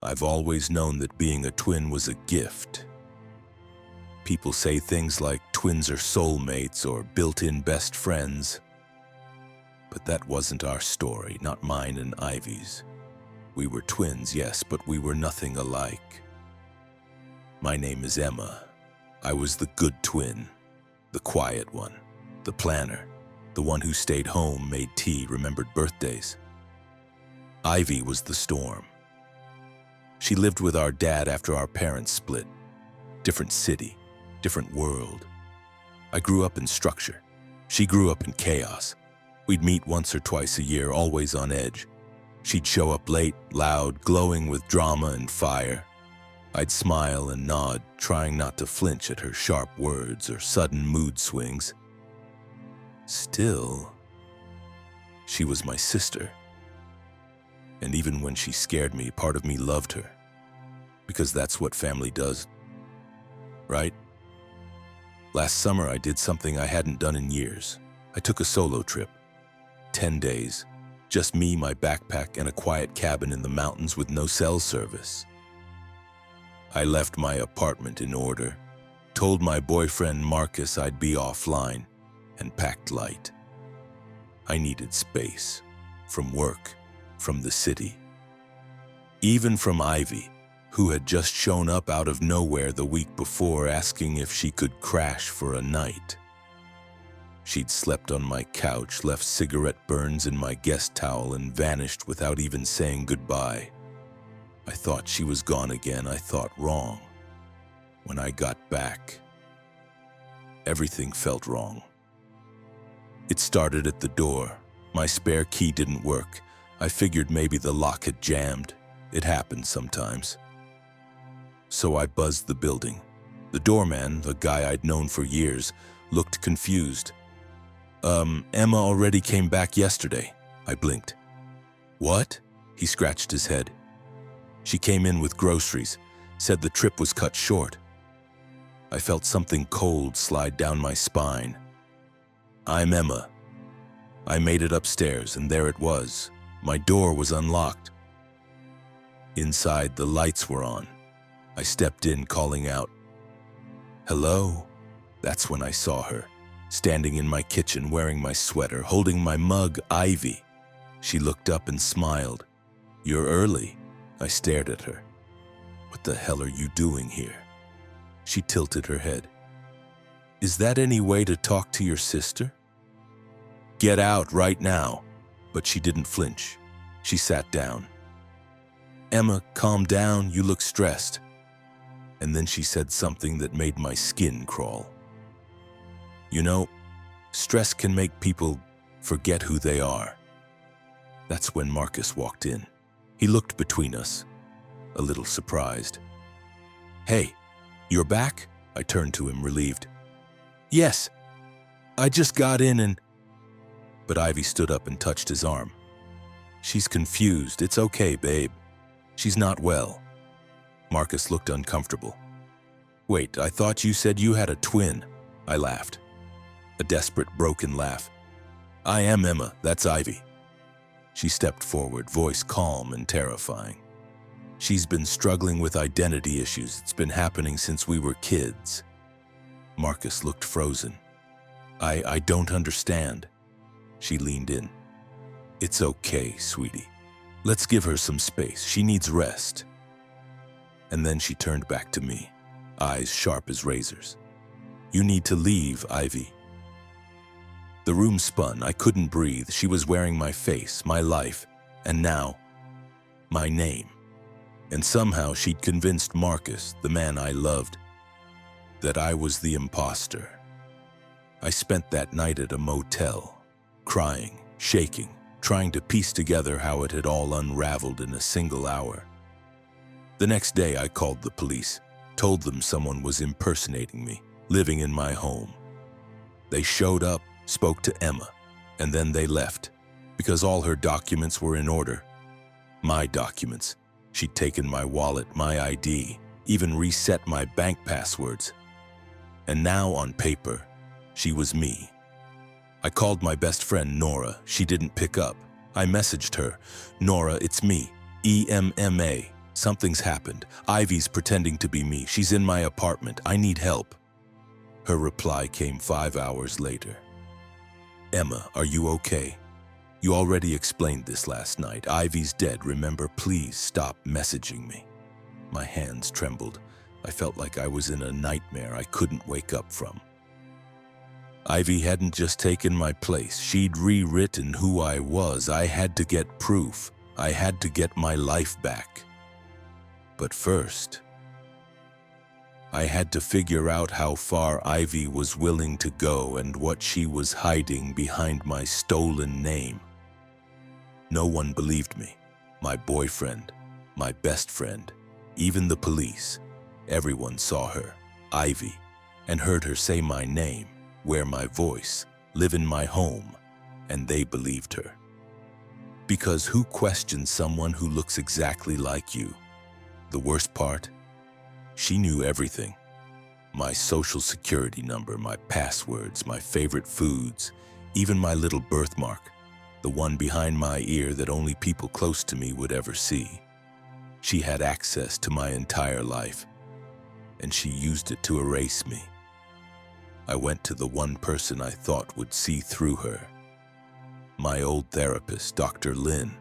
I've always known that being a twin was a gift. People say things like twins are soulmates or built-in best friends. But that wasn't our story, not mine and Ivy's. We were twins, yes, but we were nothing alike. My name is Emma. I was the good twin, the quiet one, the planner, the one who stayed home, made tea, remembered birthdays. Ivy was the storm. She lived with our dad after our parents split. Different city, different world. I grew up in structure. She grew up in chaos. We'd meet once or twice a year, always on edge. She'd show up late, loud, glowing with drama and fire. I'd smile and nod, trying not to flinch at her sharp words or sudden mood swings. Still, she was my sister. And even when she scared me, part of me loved her. Because that's what family does, right? Last summer, I did something I hadn't done in years. I took a solo trip. 10 days. Just me, my backpack, and a quiet cabin in the mountains with no cell service. I left my apartment in order, told my boyfriend Marcus I'd be offline, and packed light. I needed space. From work, from the city. Even from Ivy, who had just shown up out of nowhere the week before asking if she could crash for a night. She'd slept on my couch, left cigarette burns in my guest towel, and vanished without even saying goodbye. I thought she was gone again. I thought wrong. When I got back, everything felt wrong. It started at the door. My spare key didn't work. I figured maybe the lock had jammed. It happens sometimes. So I buzzed the building. The doorman, the guy I'd known for years, looked confused. Emma already came back yesterday. I blinked. What? He scratched his head. She came in with groceries, said the trip was cut short. I felt something cold slide down my spine. I'm Emma. I made it upstairs, and there it was. My door was unlocked. Inside, the lights were on. I stepped in, calling out, "Hello?" That's when I saw her, standing in my kitchen wearing my sweater, holding my mug, Ivy. She looked up and smiled. "You're early." I stared at her. "What the hell are you doing here?" She tilted her head. "Is that any way to talk to your sister?" "Get out right now." But she didn't flinch. She sat down. "Emma, calm down, you look stressed." And then she said something that made my skin crawl. "You know, stress can make people forget who they are." That's when Marcus walked in. He looked between us, a little surprised. "Hey, you're back?" I turned to him, relieved. "Yes, I just got in and..." But Ivy stood up and touched his arm. "She's confused. It's okay, babe. She's not well." Marcus looked uncomfortable. "Wait, I thought you said you had a twin." I laughed. A desperate, broken laugh. "I am Emma. That's Ivy." She stepped forward, voice calm and terrifying. "She's been struggling with identity issues. It's been happening since we were kids." Marcus looked frozen. I don't understand." She leaned in. "It's okay, sweetie. Let's give her some space. She needs rest." And then she turned back to me, eyes sharp as razors. "You need to leave, Ivy." The room spun. I couldn't breathe. She was wearing my face, my life, and now, my name. And somehow she'd convinced Marcus, the man I loved, that I was the imposter. I spent that night at a motel, crying, shaking, trying to piece together how it had all unraveled in a single hour. The next day I called the police, told them someone was impersonating me, living in my home. They showed up, spoke to Emma, and then they left, because all her documents were in order. My documents. She'd taken my wallet, my ID, even reset my bank passwords. And now on paper, she was me. I called my best friend Nora. She didn't pick up. I messaged her, "Nora, it's me, EMMA. Something's happened. Ivy's pretending to be me. She's in my apartment. I need help. Her reply came 5 hours later. Emma, are you okay? You already explained this last night. Ivy's dead, remember? Please stop messaging me. My hands trembled. I felt like I was in a nightmare I couldn't wake up from. Ivy hadn't just taken my place. She'd rewritten who I was. I had to get proof. I had to get my life back. But first, I had to figure out how far Ivy was willing to go and what she was hiding behind my stolen name. No one believed me. My boyfriend, my best friend, even the police. Everyone saw her, Ivy, and heard her say my name, wear my voice, live in my home, and they believed her. Because who questions someone who looks exactly like you? The worst part? She knew everything. My social security number, my passwords, my favorite foods, even my little birthmark, the one behind my ear that only people close to me would ever see. She had access to my entire life, and she used it to erase me. I went to the one person I thought would see through her. My old therapist, Dr. Lynn.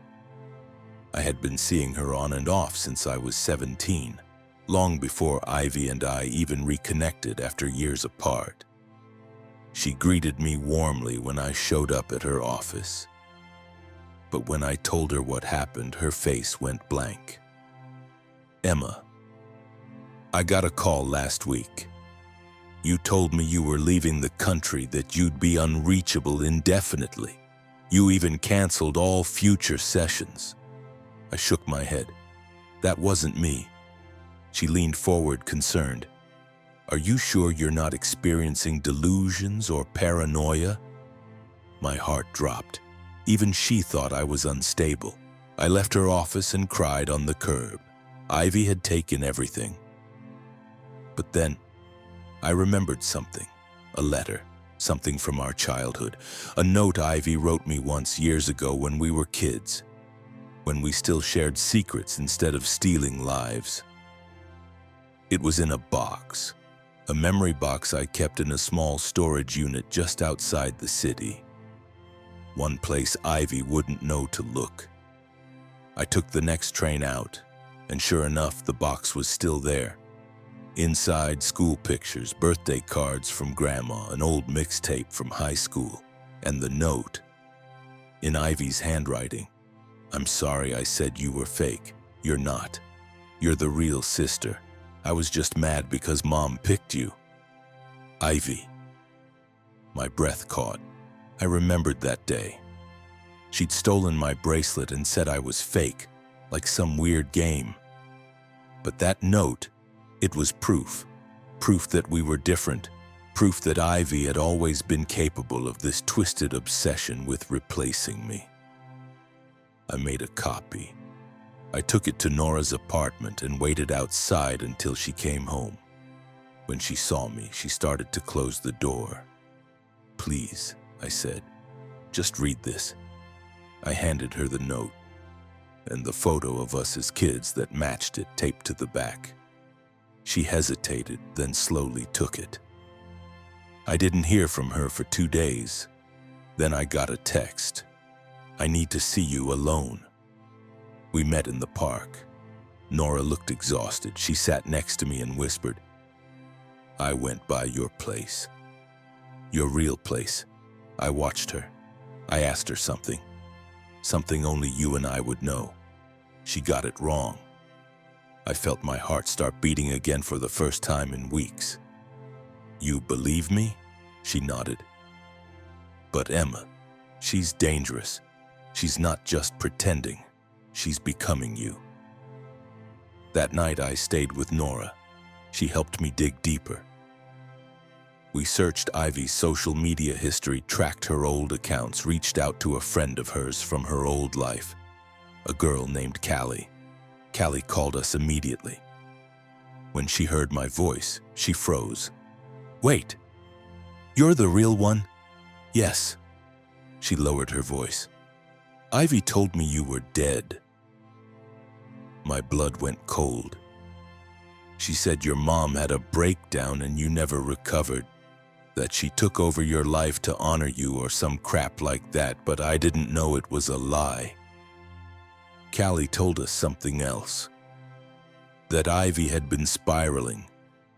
I had been seeing her on and off since I was 17, long before Ivy and I even reconnected after years apart. She greeted me warmly when I showed up at her office. But when I told her what happened, her face went blank. Emma, I got a call last week. You told me you were leaving the country, that you'd be unreachable indefinitely. You even canceled all future sessions. I shook my head. That wasn't me. She leaned forward, concerned. Are you sure you're not experiencing delusions or paranoia? My heart dropped. Even she thought I was unstable. I left her office and cried on the curb. Ivy had taken everything. But then, I remembered something. A letter. Something from our childhood. A note Ivy wrote me once years ago when we were kids. When we still shared secrets instead of stealing lives. It was in a box. A memory box I kept in a small storage unit just outside the city. One place Ivy wouldn't know to look. I took the next train out, and sure enough, the box was still there. Inside, school pictures, birthday cards from Grandma, an old mixtape from high school, and the note. In Ivy's handwriting. I'm sorry I said you were fake. You're not. You're the real sister. I was just mad because Mom picked you. Ivy. My breath caught. I remembered that day. She'd stolen my bracelet and said I was fake, like some weird game. But that note, it was proof. Proof that we were different. Proof that Ivy had always been capable of this twisted obsession with replacing me. I made a copy. I took it to Nora's apartment and waited outside until she came home. When she saw me, she started to close the door. Please, I said, just read this. I handed her the note and the photo of us as kids that matched it taped to the back. She hesitated, then slowly took it. I didn't hear from her for 2 days. Then I got a text. I need to see you alone. We met in the park. Nora looked exhausted. She sat next to me and whispered, I went by your place. Your real place. I watched her. I asked her something. Something only you and I would know. She got it wrong. I felt my heart start beating again for the first time in weeks. You believe me? She nodded. But Emma, she's dangerous. She's not just pretending. She's becoming you. That night I stayed with Nora. She helped me dig deeper. We searched Ivy's social media history, tracked her old accounts, reached out to a friend of hers from her old life, a girl named Callie. Callie called us immediately. When she heard my voice, she froze. Wait, you're the real one? Yes. She lowered her voice. Ivy told me you were dead. My blood went cold. She said your mom had a breakdown and you never recovered, that she took over your life to honor you or some crap like that, but I didn't know it was a lie. Callie told us something else, that Ivy had been spiraling,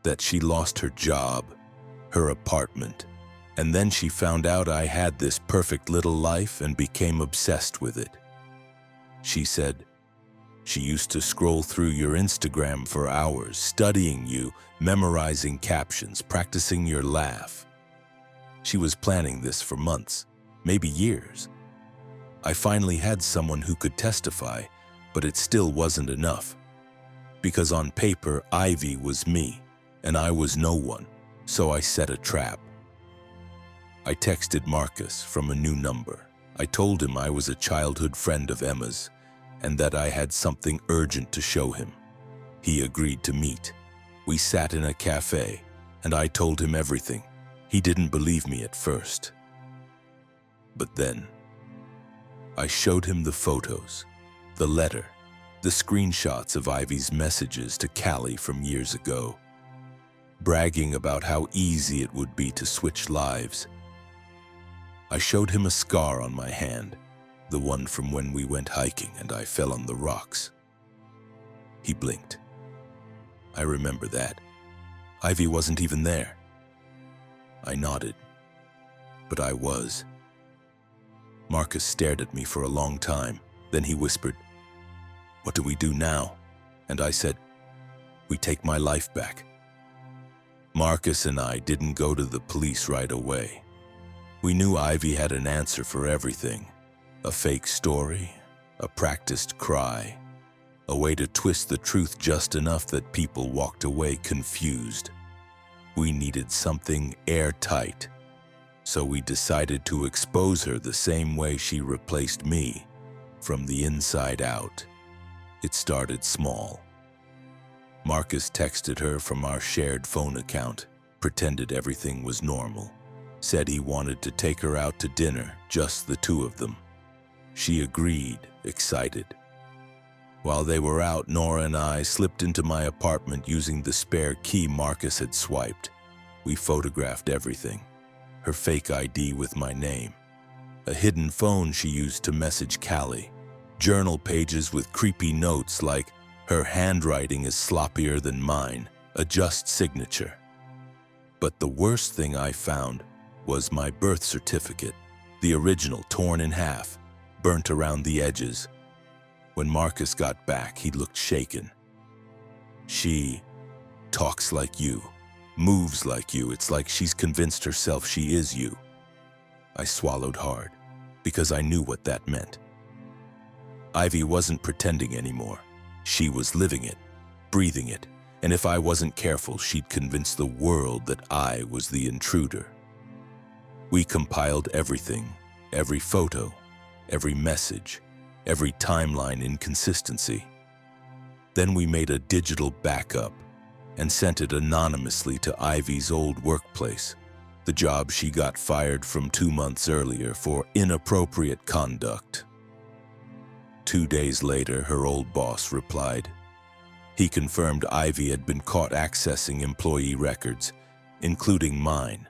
that she lost her job, her apartment, and then she found out I had this perfect little life and became obsessed with it. She said she used to scroll through your Instagram for hours, studying you, memorizing captions, practicing your laugh. She was planning this for months, maybe years. I finally had someone who could testify, but it still wasn't enough. Because on paper, Ivy was me, and I was no one, so I set a trap. I texted Marcus from a new number. I told him I was a childhood friend of Emma's, and that I had something urgent to show him. He agreed to meet. We sat in a cafe, and I told him everything. He didn't believe me at first. But then, I showed him the photos, the letter, the screenshots of Ivy's messages to Callie from years ago, bragging about how easy it would be to switch lives. I showed him a scar on my hand, the one from when we went hiking and I fell on the rocks. He blinked. I remember that. Ivy wasn't even there. I nodded, but I was. Marcus stared at me for a long time. Then he whispered, "What do we do now?" And I said, "We take my life back." Marcus and I didn't go to the police right away. We knew Ivy had an answer for everything. A fake story, a practiced cry, a way to twist the truth just enough that people walked away confused. We needed something airtight, so we decided to expose her the same way she replaced me, from the inside out. It started small. Marcus texted her from our shared phone account, pretended everything was normal, said he wanted to take her out to dinner, just the two of them. She agreed, excited. While they were out, Nora and I slipped into my apartment using the spare key Marcus had swiped. We photographed everything. Her fake ID with my name, a hidden phone she used to message Callie, journal pages with creepy notes like, "Her handwriting is sloppier than mine, adjust signature." But the worst thing I found was my birth certificate, the original torn in half, burnt around the edges. When Marcus got back, he looked shaken. "She talks like you, moves like you. It's like she's convinced herself she is you." I swallowed hard, because I knew what that meant. Ivy wasn't pretending anymore. She was living it, breathing it, and if I wasn't careful, she'd convince the world that I was the intruder. We compiled everything, every photo, every message, every timeline inconsistency. Then we made a digital backup and sent it anonymously to Ivy's old workplace, the job she got fired from 2 months earlier for inappropriate conduct. 2 days later, her old boss replied. He confirmed Ivy had been caught accessing employee records, including mine.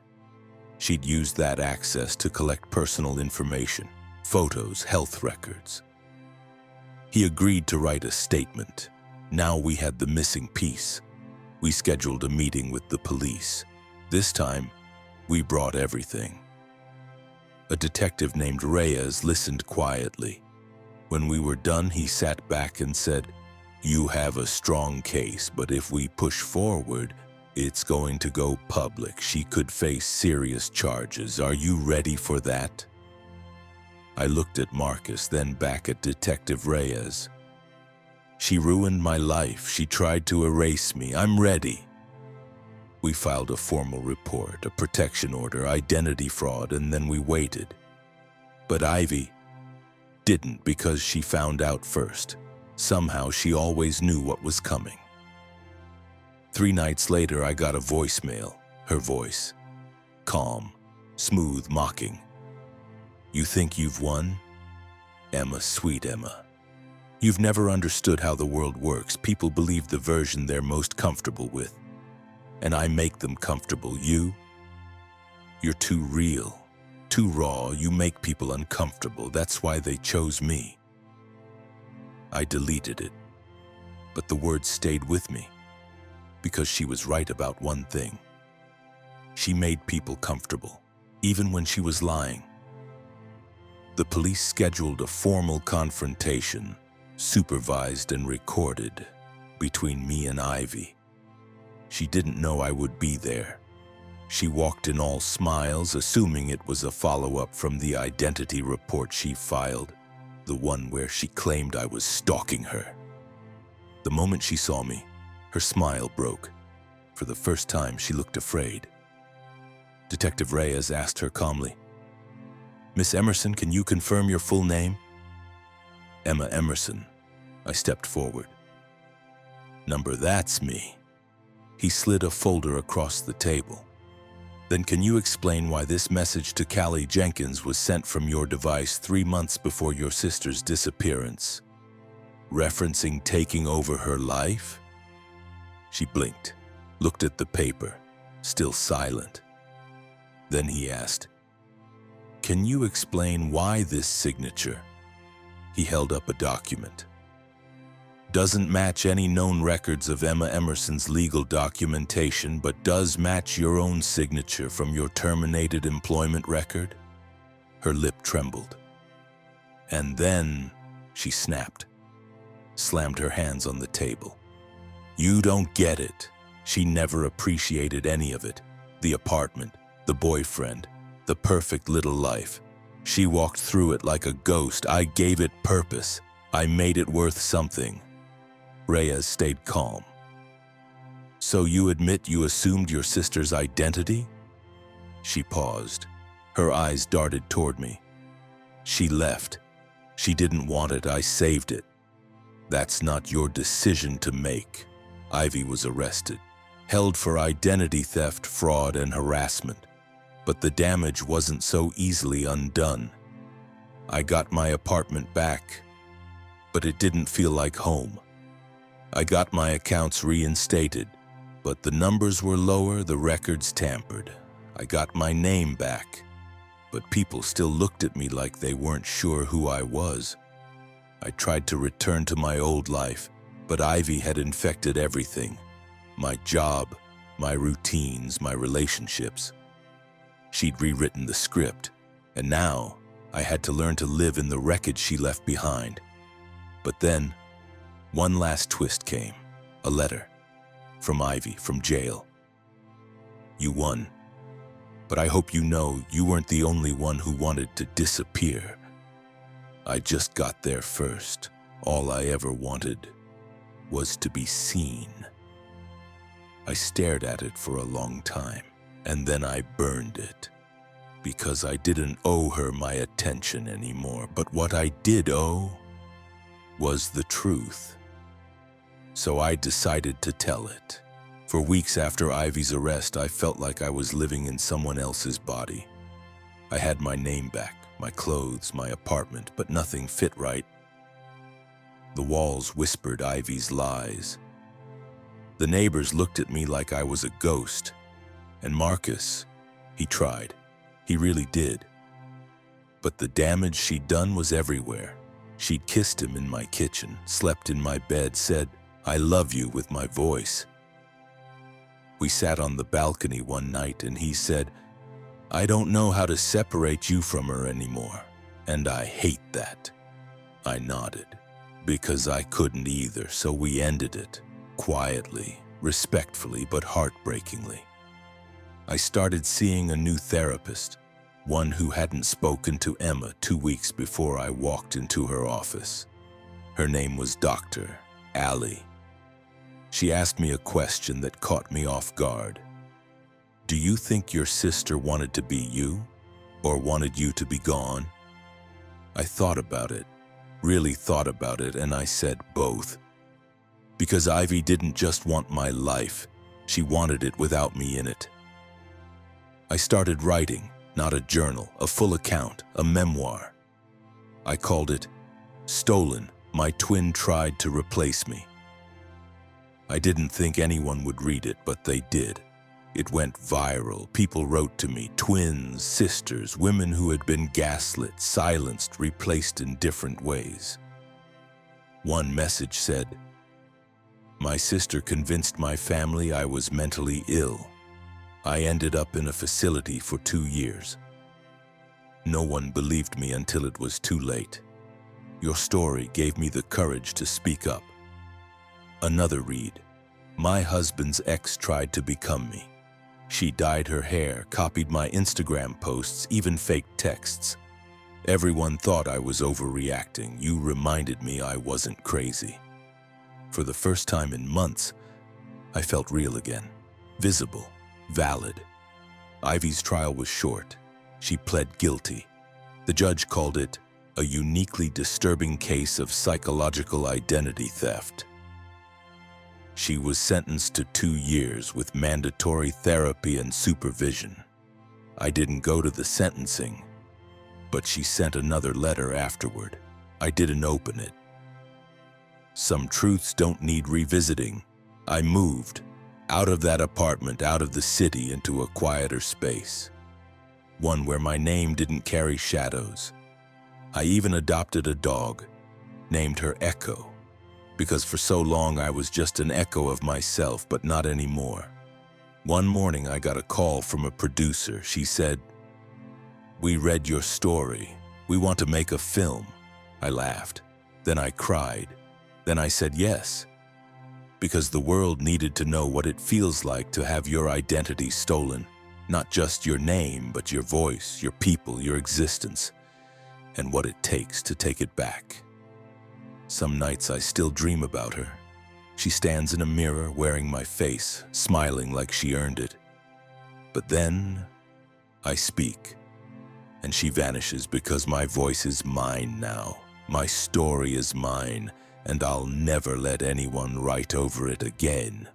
She'd used that access to collect personal information, photos, health records. He agreed to write a statement. Now we had the missing piece. We scheduled a meeting with the police. This time, we brought everything. A detective named Reyes listened quietly. When we were done, he sat back and said, "You have a strong case, but if we push forward, it's going to go public. She could face serious charges. Are you ready for that?" I looked at Marcus, then back at Detective Reyes. "She ruined my life. She tried to erase me. I'm ready." We filed a formal report, a protection order, identity fraud, and then we waited. But Ivy didn't, because she found out first. Somehow she always knew what was coming. 3 nights later, I got a voicemail, her voice. Calm, smooth, mocking. "You think you've won? Emma, sweet Emma. You've never understood how the world works. People believe the version they're most comfortable with. And I make them comfortable. You're too real, too raw. You make people uncomfortable. That's why they chose me. I deleted it, but the words stayed with me because she was right about one thing. She made people comfortable, even when she was lying. The police scheduled a formal confrontation, supervised and recorded, between me and Ivy. She didn't know I would be there. She walked in all smiles, assuming it was a follow-up from the identity report she filed, the one where she claimed I was stalking her. The moment she saw me, her smile broke. For the first time, she looked afraid. Detective Reyes asked her calmly, "Miss Emerson, can you confirm your full name?" "Emma Emerson." I stepped forward. "That's me." He slid a folder across the table. "Then can you explain why this message to Callie Jenkins was sent from your device 3 months before your sister's disappearance, referencing taking over her life?" She blinked, looked at the paper, still silent. Then he asked, "Can you explain why this signature?" He held up a document. "Doesn't match any known records of Emma Emerson's legal documentation, but does match your own signature from your terminated employment record?" Her lip trembled. "And then," she snapped, slammed her hands on the table. "You don't get it. She never appreciated any of it. The apartment, the boyfriend, the perfect little life. She walked through it like a ghost. I gave it purpose. I made it worth something." Reyes stayed calm. "So you admit you assumed your sister's identity?" She paused. Her eyes darted toward me. "She left. She didn't want it. I saved it." "That's not your decision to make." Ivy was arrested, held for identity theft, fraud, and harassment. But the damage wasn't so easily undone. I got my apartment back, but it didn't feel like home. I got my accounts reinstated, but the numbers were lower, the records tampered. I got my name back, but people still looked at me like they weren't sure who I was. I tried to return to my old life, but Ivy had infected everything. My job, my routines, my relationships. She'd rewritten the script, and now I had to learn to live in the wreckage she left behind. But then, one last twist came. A letter. From Ivy, from jail. "You won. But I hope you know you weren't the only one who wanted to disappear. I just got there first. All I ever wanted was to be seen." I stared at it for a long time, and then I burned it. Because I didn't owe her my attention anymore, but what I did owe was the truth. So I decided to tell it. For weeks after Ivy's arrest, I felt like I was living in someone else's body. I had my name back, my clothes, my apartment, but nothing fit right. The walls whispered Ivy's lies. The neighbors looked at me like I was a ghost. And Marcus, he tried. He really did. But the damage she'd done was everywhere. She'd kissed him in my kitchen, slept in my bed, said, "I love you" with my voice. We sat on the balcony one night and he said, "I don't know how to separate you from her anymore, and I hate that." I nodded, because I couldn't either, so we ended it. Quietly, respectfully, but heartbreakingly. I started seeing a new therapist, one who hadn't spoken to Emma 2 weeks before I walked into her office. Her name was Dr. Allie. She asked me a question that caught me off guard. "Do you think your sister wanted to be you, or wanted you to be gone?" I thought about it, really thought about it, and I said both. Because Ivy didn't just want my life, she wanted it without me in it. I started writing, not a journal, a full account, a memoir. I called it Stolen, My twin tried to replace me. I didn't think anyone would read it, but they did. It went viral. People wrote to me, twins, sisters, women who had been gaslit, silenced, replaced in different ways. One message said, "My sister convinced my family I was mentally ill. I ended up in a facility for 2 years. No one believed me until it was too late. Your story gave me the courage to speak up." Another read, "My husband's ex tried to become me. She dyed her hair, copied my Instagram posts, even faked texts. Everyone thought I was overreacting. You reminded me I wasn't crazy." For the first time in months, I felt real again, visible, valid. Ivy's trial was short. She pled guilty. The judge called it a uniquely disturbing case of psychological identity theft. She was sentenced to 2 years with mandatory therapy and supervision. I didn't go to the sentencing, but she sent another letter afterward. I didn't open it. Some truths don't need revisiting. I moved out of that apartment, out of the city, into a quieter space. One where my name didn't carry shadows. I even adopted a dog, named her Echo, because for so long I was just an echo of myself, but not anymore. One morning I got a call from a producer. She said, "We read your story. We want to make a film." I laughed. Then I cried. Then I said yes, because the world needed to know what it feels like to have your identity stolen. Not just your name, but your voice, your people, your existence, and what it takes to take it back. Some nights I still dream about her. She stands in a mirror wearing my face, smiling like she earned it. But then I speak, and she vanishes because my voice is mine now. My story is mine, and I'll never let anyone write over it again.